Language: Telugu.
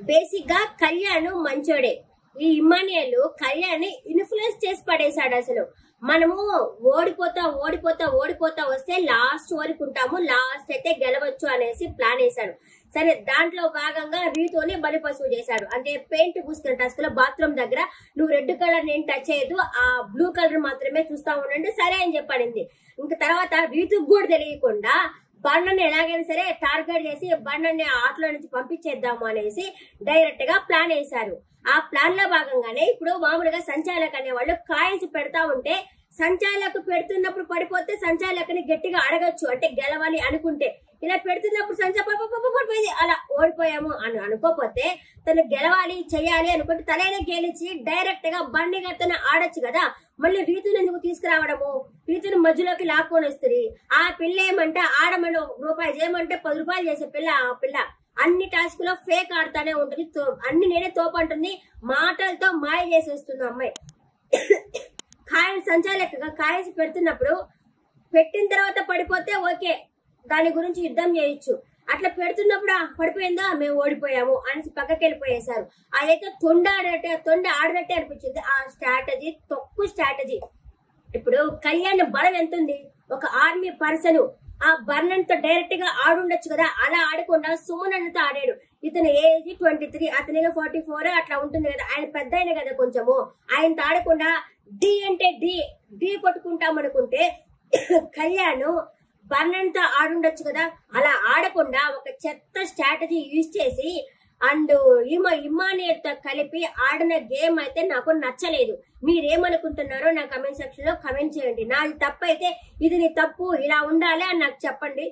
బేసిక్ గా కళ్యాణ్ మంచోడే. ఈ ఇమ్మానియల్ కళ్యాణ్ ఇన్ఫ్లుయెన్స్ చేసి పడేశాడు. అసలు మనము ఓడిపోతా ఓడిపోతా ఓడిపోతా వస్తే లాస్ట్ వరకు ఉంటాము, లాస్ట్ అయితే గెలవచ్చు అనేసి ప్లాన్ వేశాడు. సరే, దాంట్లో భాగంగా రీతోనే బలిపశువు చేశాడు. అంటే పెయింట్ పూసుకున్న టస్క్ లో బాత్రూమ్ దగ్గర నువ్వు రెడ్ కలర్ నేను టచ్ చేయదు, ఆ బ్లూ కలర్ మాత్రమే చూస్తా ఉండండి సరే అని చెప్పాడింది. ఇంకా తర్వాత రీతుకు కూడా తెలియకుండా బండని ఎలాగైనా సరే టార్గెట్ చేసి బండని ఆటలో నుంచి పంపించేద్దాము అనేసి డైరెక్ట్ గా ప్లాన్ వేశారు. ఆ ప్లాన్ లో భాగంగానే ఇప్పుడు మామూలుగా సంచాలక్ అనే వాళ్ళు కాయిన్స్ పెడతా ఉంటే సంచాలకు పెడుతున్నప్పుడు పడిపోతే సంచాలకుని గట్టిగా అడగచ్చు, అంటే గెలవాలి అనుకుంటే. ఇలా పెడుతున్నప్పుడు పడిపోయింది అలా ఓడిపోయాము అని అనుకోపోతే తను గెలవాలి చెయ్యాలి అనుకుంటే తనైనా గెలిచి డైరెక్ట్ గా బండి గతను ఆడొచ్చు కదా. మళ్ళీ రీతుని ఎందుకు తీసుకురావడము, రీతుని మధ్యలోకి లాక్కొని వస్తుంది. ఆ పిల్ల ఏమంటే ఆడమని ₹1 చేయమంటే 10 రూపాయలు చేసే పిల్ల. ఆ పిల్ల అన్ని టాస్క్ లో ఫేక్ ఆడుతానే ఉంటుంది, అన్ని నేనే తోపంటుంది, మాటలతో మాయ చేసేస్తుంది అమ్మాయి. కాయిన్స్ సంచాలకుగా కాయిన్స్ పెడుతున్నప్పుడు పెట్టిన తర్వాత పడిపోతే ఓకే, దాని గురించి యుద్ధం చేయొచ్చు. అట్లా పెడుతున్నప్పుడు పడిపోయిందా మేము ఓడిపోయాము అనేసి పక్కకి వెళ్ళిపోయేశారు. అదైతే తొండ ఆడినట్టే అనిపించింది. ఆ స్ట్రాటజీ తక్కువ స్ట్రాటజీ. ఇప్పుడు కళ్యాణ్ బలం ఎంత ఉంది, ఒక ఆర్మీ పర్సన్ ఆ బర్ణన్ తో డైరెక్ట్ గా ఆడుండొచ్చు కదా. అలా ఆడకుండా సుమన్ అన్నతో ఆడాడు. ఇతను ఏజ్ 23, అతనిగా 44 అట్లా ఉంటుంది కదా. ఆయన పెద్ద అయిన కదా కొంచెము. ఆయనతో ఆడకుండా డి అంటే డి కొట్టుకుంటాం అనుకుంటే కళ్యాణ్ బర్ణన్ తో ఆడుండొచ్చు కదా. అలా ఆడకుండా ఒక చెత్త స్ట్రాటజీ యూజ్ చేసి అండ్ ఇమానియల్ తో కలిపి ఆడిన గేమ్ అయితే నాకు నచ్చలేదు. మీరేమనుకుంటున్నారో నా కమెంట్ సెక్షన్ లో కమెంట్ చేయండి. నాది తప్పు అయితే ఇది నీ తప్పు ఇలా ఉండాలి అని నాకు చెప్పండి.